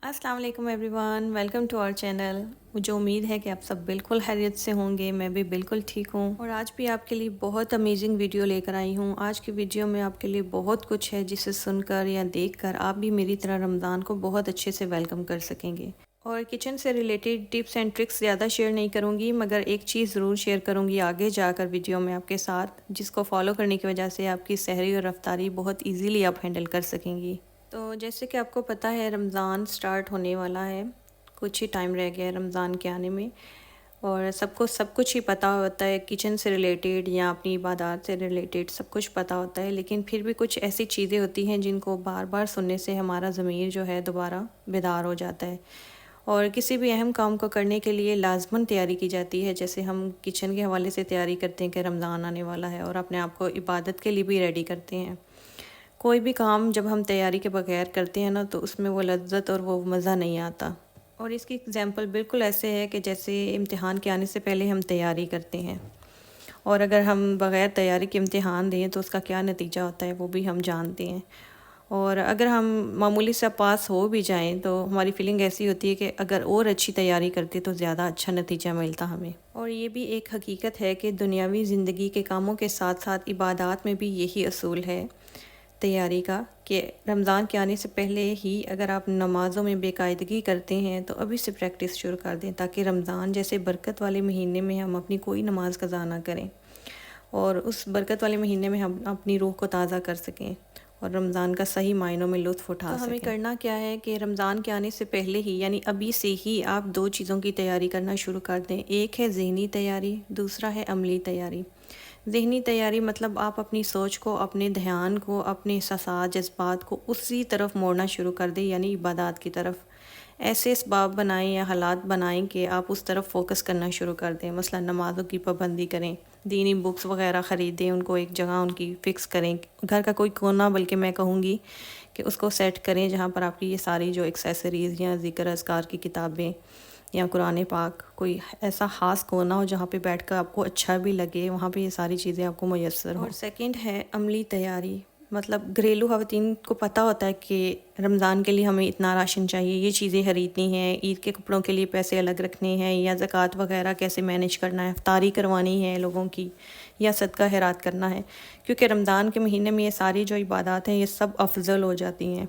अस्सलाम वालेकुम everyone, welcome to our channel. मुझे उम्मीद है कि आप सब बिल्कुल खैरियत से होंगे। मैं भी बिल्कुल ठीक हूँ और आज भी आपके लिए बहुत अमेजिंग वीडियो लेकर आई हूँ। आज की वीडियो में आपके लिए बहुत कुछ है जिसे सुनकर या देखकर आप भी मेरी तरह रमज़ान को बहुत अच्छे से वेलकम कर सकेंगे। और किचन से रिलेटेड टिप्स एंड ट्रिक्स ज़्यादा शेयर नहीं करूँगी, मगर एक चीज़ ज़रूर शेयर करूँगी आगे जाकर वीडियो में आपके साथ, जिसको फॉलो करने की वजह से आपकी सहरी और रफ्तारी बहुत ईजीली आप हैंडल कर सकेंगी। तो जैसे कि आपको पता है, रमज़ान स्टार्ट होने वाला है, कुछ ही टाइम रह गया है रमज़ान के आने में। और सबको सब कुछ ही पता होता है, किचन से रिलेटेड या अपनी इबादत से रिलेटेड सब कुछ पता होता है, लेकिन फिर भी कुछ ऐसी चीज़ें होती हैं जिनको बार बार सुनने से हमारा ज़मीर जो है दोबारा बेदार हो जाता है। और किसी भी अहम काम को करने के लिए लाजमन तैयारी की जाती है। जैसे हम किचन के हवाले से तैयारी करते हैं कि रमज़ान आने वाला है, और अपने आप को इबादत के लिए भी रेडी करते हैं। कोई भी काम जब हम तैयारी के बगैर करते हैं ना, तो उसमें वो लज्जत और वो मज़ा नहीं आता। और इसकी एग्ज़ाम्पल बिल्कुल ऐसे है कि जैसे इम्तिहान के आने से पहले हम तैयारी करते हैं, और अगर हम बग़ैर तैयारी के इम्तिहान दें तो उसका क्या नतीजा होता है वो भी हम जानते हैं। और अगर हम मामूली सा पास हो भी जाएं तो हमारी फ़ीलिंग ऐसी होती है कि अगर और अच्छी तैयारी करते तो ज़्यादा अच्छा नतीजा मिलता हमें। और ये भी एक हकीकत है कि दुनियावी ज़िंदगी के कामों के साथ साथ इबादत में भी यही असूल है तैयारी का, कि रमज़ान के आने से पहले ही अगर आप नमाज़ों में बेकायदगी करते हैं तो अभी से प्रैक्टिस शुरू कर दें, ताकि रमज़ान जैसे बरकत वाले महीने में हम अपनी कोई नमाज कज़ा ना करें, और उस बरकत वाले महीने में हम अपनी रूह को ताज़ा कर सकें और रमज़ान का सही मायनों में लुत्फ़ उठा सकें। तो हमें करना क्या है कि रमज़ान के आने से पहले ही, यानी अभी से ही, आप दो चीज़ों की तैयारी करना शुरू कर दें। एक है ज़हनी तैयारी, दूसरा है अमली तैयारी। ज़हनी तैयारी मतलब आप अपनी सोच को, अपने ध्यान को, अपने एहसासात जज़्बात को उसी तरफ मोड़ना शुरू कर दें, यानी इबादत की तरफ। ऐसे इसबाब बनाएं या हालात बनाएं कि आप उस तरफ फ़ोकस करना शुरू कर दें। मसलन नमाज़ों की पाबंदी करें, दीनी बुक्स वग़ैरह ख़रीदें, उनको एक जगह उनकी फ़िक्स करें। घर का कोई कोना, बल्कि मैं कहूँगी कि उसको सेट करें जहाँ पर आपकी ये सारी जो एक्सेसरीज़ या ज़िक्र अज़कार की किताबें या कुरान पाक, कोई ऐसा ख़ास कोना हो जहाँ पे बैठकर आपको अच्छा भी लगे, वहाँ पे ये सारी चीज़ें आपको मुयस्सर हों। और सेकंड है अमली तैयारी, मतलब घरेलू ख़वातीन को पता होता है कि रमज़ान के लिए हमें इतना राशन चाहिए, ये चीज़ें ख़रीदनी है, ईद के कपड़ों के लिए पैसे अलग रखने हैं, या ज़कात वग़ैरह कैसे मैनेज करना है, इफ्तारी करवानी है लोगों की, या सदका खैरात करना है। क्योंकि रमज़ान के महीने में ये सारी जो इबादत हैं ये सब अफजल हो जाती हैं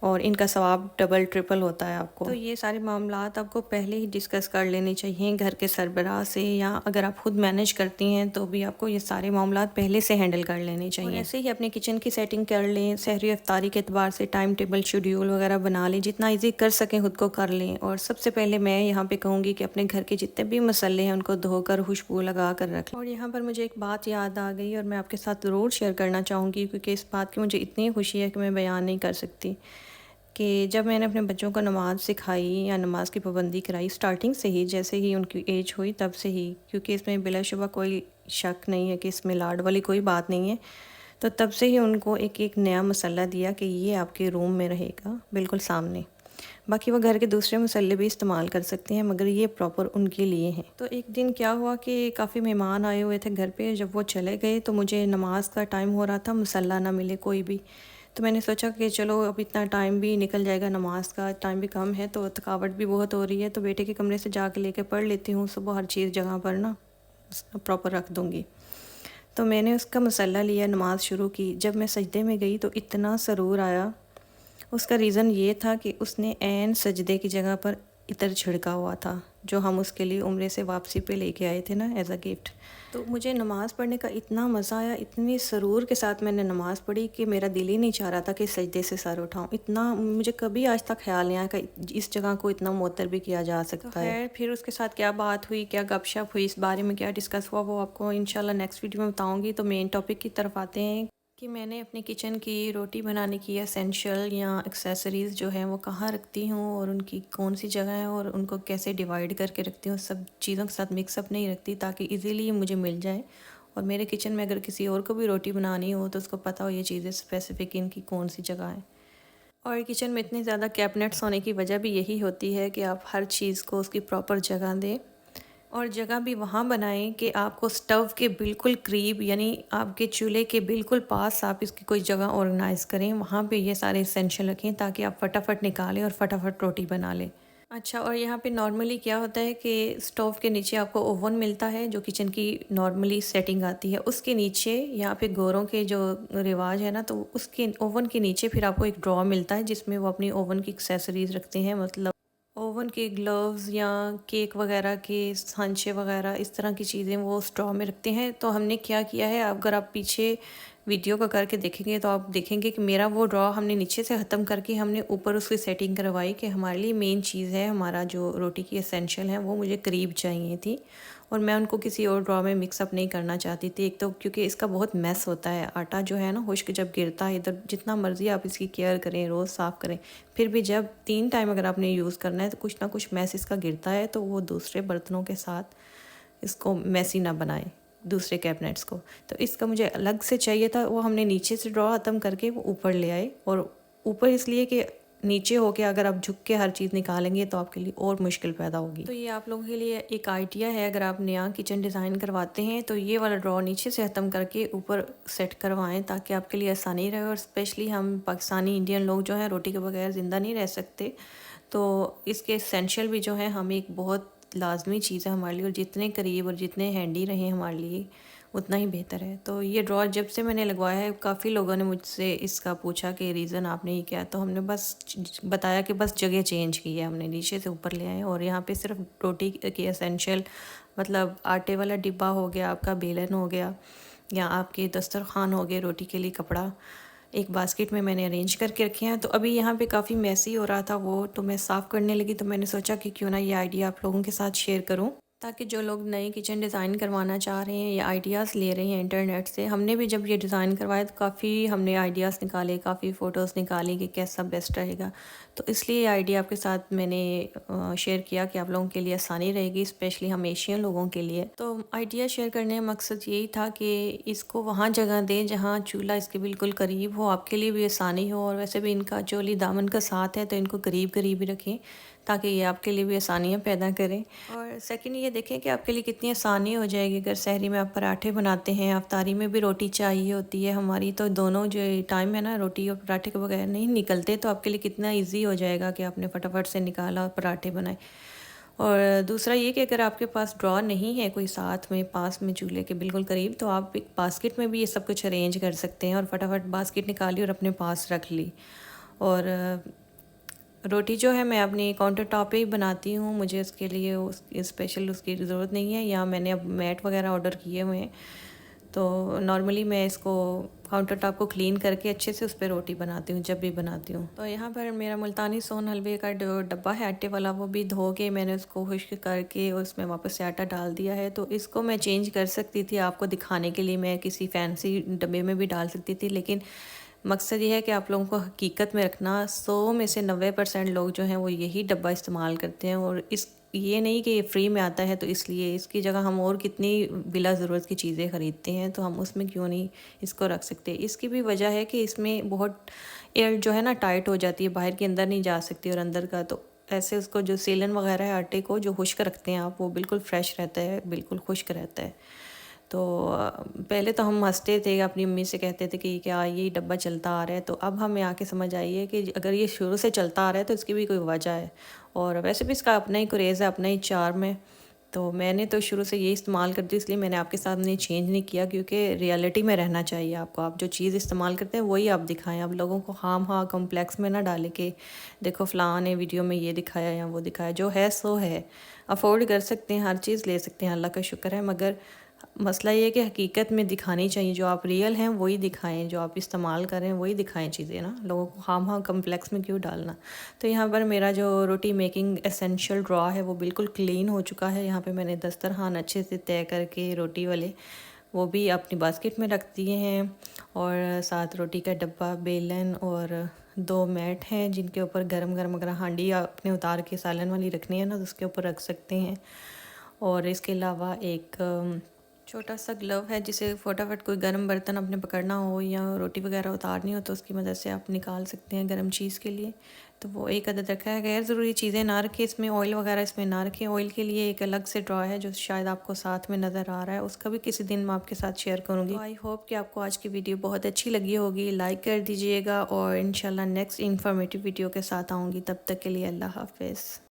और इनका सवाब डबल ट्रिपल होता है आपको। तो ये सारे मामलात आपको पहले ही डिस्कस कर लेने चाहिए घर के सरबराह से, या अगर आप खुद मैनेज करती हैं तो भी आपको ये सारे मामलात पहले से हैंडल कर लेने चाहिए। और ऐसे ही अपने किचन की सेटिंग कर लें, सहरी इफ्तारी के अतबार से टाइम टेबल शेड्यूल वगैरह बना लें, जितना ईजी कर सकें खुद को कर लें। और सबसे पहले मैं यहाँ पे कहूँगी कि अपने घर के जितने भी मसले हैं उनको धोकर खुशबू लगा कर रख लें। और यहाँ पर मुझे एक बात याद आ गई और मैं आपके साथ ज़रूर शेयर करना चाहूँगी, क्योंकि इस बात की मुझे इतनी खुशी है कि मैं बयान नहीं कर सकती। कि जब मैंने अपने बच्चों को नमाज़ सिखाई या नमाज की पाबंदी कराई, स्टार्टिंग से ही, जैसे ही उनकी एज हुई तब से ही, क्योंकि इसमें बिलाशुबा कोई शक नहीं है कि इसमें लाड वाली कोई बात नहीं है, तो तब से ही उनको एक एक नया मसला दिया कि ये आपके रूम में रहेगा, बिल्कुल सामने। बाकी वो घर के दूसरे मसले भी इस्तेमाल कर सकते हैं, मगर ये प्रॉपर उनके लिए हैं। तो एक दिन क्या हुआ कि काफ़ी मेहमान आए हुए थे घर पे। जब वो चले गए तो मुझे नमाज का टाइम हो रहा था, मसला ना मिले कोई भी। तो मैंने सोचा कि चलो अब इतना टाइम भी निकल जाएगा, नमाज का टाइम भी कम है, तो थकावट भी बहुत हो रही है, तो बेटे के कमरे से जाके लेके पढ़ लेती हूँ। सुबह हर चीज़ जगह पर ना प्रॉपर रख दूँगी। तो मैंने उसका मसला लिया, नमाज शुरू की। जब मैं सजदे में गई तो इतना सरूर आया। उसका रीज़न ये था कि उसने ऐन सजदे की जगह पर इतर छिड़का हुआ था, जो हम उसके लिए उम्रे से वापसी पे लेके आए थे ना, एज़ अ गिफ्ट। तो मुझे नमाज़ पढ़ने का इतना मज़ा आया, इतनी सरूर के साथ मैंने नमाज़ पढ़ी कि मेरा दिल ही नहीं चाह रहा था कि सजदे से सर उठाऊं। इतना मुझे कभी आज तक ख्याल नहीं आया कि इस जगह को इतना मुअत्तर भी किया जा सकता है। फिर उसके साथ क्या बात हुई, क्या गपशप हुई, इस बारे में क्या डिस्कस हुआ, वो आपको इंशाल्लाह नेक्स्ट वीडियो में बताऊँगी। तो मेन टॉपिक की तरफ आते हैं कि मैंने अपनी किचन की रोटी बनाने की एसेंशियल या एक्सेसरीज़ जो हैं वो कहाँ रखती हूँ, और उनकी कौन सी जगह है, और उनको कैसे डिवाइड करके रखती हूँ। सब चीज़ों के साथ मिक्सअप नहीं रखती, ताकि इजीली मुझे मिल जाए, और मेरे किचन में अगर किसी और को भी रोटी बनानी हो तो उसको पता हो ये चीज़ें स्पेसिफ़िक इनकी कौन सी जगह है। और किचन में इतने ज़्यादा कैबिनेट्स होने की वजह भी यही होती है कि आप हर चीज़ को उसकी प्रॉपर जगह दें। और जगह भी वहाँ बनाएं कि आपको स्टव के बिल्कुल करीब, यानी आपके चूल्हे के बिल्कुल पास आप इसकी कोई जगह ऑर्गेनाइज़ करें, वहाँ पे ये सारे एसेंशियल रखें ताकि आप फटाफट निकालें और फटाफट रोटी बना लें। अच्छा, और यहाँ पे नॉर्मली क्या होता है कि स्टोव के नीचे आपको ओवन मिलता है, जो किचन की नॉर्मली सेटिंग आती है, उसके नीचे यहाँ पे गोरों के जो रिवाज है ना, तो उसके ओवन के नीचे फिर आपको एक ड्रॉ मिलता है जिसमें वो अपनी ओवन की एक्सेसरीज रखते हैं, मतलब ओवन के ग्लव्स या केक वगैरह के सांचे वगैरह इस तरह की चीज़ें वो स्ट्रॉ में रखते हैं। तो हमने क्या किया है, अगर आप पीछे वीडियो को करके देखेंगे तो आप देखेंगे कि मेरा वो ड्रॉ हमने नीचे से ख़त्म करके हमने ऊपर उसकी सेटिंग करवाई कि हमारे लिए मेन चीज़ है, हमारा जो रोटी की एसेंशियल है वो मुझे करीब चाहिए थी और मैं उनको किसी और ड्रॉ में मिक्सअप नहीं करना चाहती थी। एक तो क्योंकि इसका बहुत मैस होता है, आटा जो है ना खुश्क जब गिरता है इधर, जितना मर्ज़ी आप इसकी केयर करें, रोज़ साफ़ करें, फिर भी जब 3 टाइम अगर आपने यूज़ करना है तो कुछ ना कुछ मैस इसका गिरता है, तो वो दूसरे बर्तनों के साथ इसको मैसी ना बनाए, दूसरे कैबिनेट्स को। तो इसका मुझे अलग से चाहिए था, वो हमने नीचे से ड्रॉ ख़त्म करके वो ऊपर ले आए। और ऊपर इसलिए कि नीचे होके अगर आप झुक के हर चीज़ निकालेंगे तो आपके लिए और मुश्किल पैदा होगी। तो ये आप लोगों के लिए एक आइडिया है, अगर आप नया किचन डिज़ाइन करवाते हैं तो ये वाला ड्रॉ नीचे से ख़त्म करके ऊपर सेट करवाएं ताकि आपके लिए आसानी रहे। और स्पेशली हम पाकिस्तानी इंडियन लोग जो हैं रोटी के बगैर ज़िंदा नहीं रह सकते, तो इसके एसेंशियल भी जो है हम एक बहुत लाजमी चीज़ है हमारे लिए, और जितने करीब और जितने हैंडी रहें हमारे लिए उतना ही बेहतर है। तो ये ड्रॉ जब से मैंने लगवाया है काफ़ी लोगों ने मुझसे इसका पूछा कि रीज़न आपने ये क्या, तो हमने बस बताया कि बस जगह चेंज की है, हमने नीचे से ऊपर ले आए और यहाँ पे सिर्फ रोटी के एसेंशियल, मतलब आटे वाला डिब्बा हो गया, आपका बेलन हो गया, या आपके दस्तरखान हो गए, रोटी के लिए कपड़ा एक बास्केट में मैंने अरेंज करके रखे हैं। तो अभी यहाँ पे काफ़ी मैसी हो रहा था वो, तो मैं साफ़ करने लगी, तो मैंने सोचा कि क्यों ना ये आइडिया आप लोगों के साथ शेयर करूँ, ताकि जो लोग नए किचन डिज़ाइन करवाना चाह रहे हैं या आइडियाज़ ले रहे हैं इंटरनेट से। हमने भी जब ये डिज़ाइन करवाया तो काफ़ी हमने आइडियाज़ निकाले, काफ़ी फ़ोटोज़ निकाली कि कैसा बेस्ट रहेगा। तो इसलिए ये आइडिया आपके साथ मैंने शेयर किया कि आप लोगों के लिए आसानी रहेगी, स्पेशली हम एशियन लोगों के लिए। तो आइडिया शेयर करने का मकसद यही था कि इसको वहाँ जगह दें जहाँ चूल्हा इसके बिल्कुल करीब हो, आपके लिए भी आसानी हो, और वैसे भी इनका चोली दामन का साथ है तो इनको करीब करीब ही रखें ताकि ये आपके लिए भी आसानियाँ पैदा करें। और सेकंड ये देखें कि आपके लिए कितनी आसानी हो जाएगी अगर सहरी में आप पराठे बनाते हैं, अफ्तारी में भी रोटी चाहिए होती है हमारी, तो दोनों जो टाइम है ना रोटी और पराठे के बगैर नहीं निकलते, तो आपके लिए कितना ईजी हो जाएगा कि आपने फटाफट से निकाला और पराठे बनाए। और दूसरा ये कि अगर आपके पास ड्रॉ नहीं है कोई साथ में पास में चूल्हे के बिल्कुल करीब, तो आप एक बास्केट में भी ये सब कुछ अरेंज कर सकते हैं और फटाफट बास्केट निकाली और अपने पास रख ली। और रोटी जो है मैं अपनी काउंटर टॉप पे ही बनाती हूँ, मुझे उसके लिए स्पेशल उसकी ज़रूरत नहीं है, या मैंने अब मैट वगैरह ऑर्डर किए हुए हैं। तो नॉर्मली मैं इसको काउंटर टॉप को क्लीन करके अच्छे से उस पर रोटी बनाती हूँ जब भी बनाती हूँ। तो यहाँ पर मेरा मुल्तानी सोन हलवे का जो डब्बा है आटे वाला, वो भी धो के मैंने उसको खुश्क करके उसमें वापस से आटा डाल दिया है। तो इसको मैं चेंज कर सकती थी आपको दिखाने के लिए, मैं किसी फैंसी डब्बे में भी डाल सकती थी, लेकिन मकसद ये है कि आप लोगों को हकीकत में रखना। 100 में से 90% लोग जो हैं वो यही डब्बा इस्तेमाल करते हैं, और इस ये नहीं कि ये फ्री में आता है तो इसलिए इसकी जगह हम और कितनी बिला ज़रूरत की चीज़ें ख़रीदते हैं, तो हम उसमें क्यों नहीं इसको रख सकते। इसकी भी वजह है कि इसमें बहुत एयर जो है ना टाइट हो जाती है, बाहर के अंदर नहीं जा सकती, और अंदर का तो ऐसे उसको जो सीलन वगैरह है आटे को जो खुश्क रखते हैं आप, वो बिल्कुल फ्रेश रहता है, बिल्कुल खुश्क रहता है। तो पहले तो हम हंसते थे, अपनी अम्मी से कहते थे कि क्या यही डब्बा चलता आ रहा है, तो अब हमें आके समझ आई है कि अगर ये शुरू से चलता आ रहा है तो इसकी भी कोई वजह है, और वैसे भी इसका अपना ही क्रेज़ है, अपना ही चार्म है। तो मैंने तो शुरू से ये इस्तेमाल करती हूँ, इसलिए मैंने आपके साथ नहीं चेंज नहीं किया, क्योंकि रियलिटी में रहना चाहिए आपको। आप जो चीज़ इस्तेमाल करते हैं वही आप दिखाएं, आप लोगों को हाँ कॉम्प्लेक्स में ना डालें कि देखो फ़लाँ ने वीडियो में ये दिखाया या वो दिखाया। जो है सो है, अफोर्ड कर सकते हैं, हर चीज़ ले सकते हैं, अल्लाह का शुक्र है, मगर मसला ये है कि हकीकत में दिखानी चाहिए, जो आप रियल हैं वही दिखाएं, जो आप इस्तेमाल करें वही दिखाएं चीज़ें ना, लोगों को हाँ कम्प्लेक्स में क्यों डालना। तो यहाँ पर मेरा जो रोटी मेकिंग एसेंशियल ड्रॉ है वो बिल्कुल क्लीन हो चुका है। यहाँ पे मैंने दस्तरखान अच्छे से तय करके रोटी वाले वो भी अपनी बास्केट में रख दिए हैं, और साथ रोटी का डब्बा, बेलन और 2 मैट हैं जिनके ऊपर गरम गरम अगर हांडी आपने उतार के सालन वाली रखनी है ना तो उसके ऊपर रख सकते हैं। और इसके अलावा एक छोटा सा ग्लव है जिसे फटाफट कोई गर्म बर्तन अपने पकड़ना हो या रोटी वगैरह उतारनी हो तो उसकी मदद से आप निकाल सकते हैं गर्म चीज़ के लिए। तो वो एक अदद रखा है। गैर ज़रूरी चीज़ें ना रखें इसमें, ऑयल वगैरह इसमें ना रखें। ऑयल के लिए एक अलग से ड्रॉ है जो शायद आपको साथ में नज़र आ रहा है, उसका भी किसी दिन मैं आपके साथ शेयर करूँगी। तो आई होप कि आपको आज की वीडियो बहुत अच्छी लगी होगी। लाइक कर दीजिएगा और इंशाल्लाह नेक्स्ट इन्फॉर्मेटिव वीडियो के साथ आऊँगी। तब तक के लिए अल्लाह हाफिज़।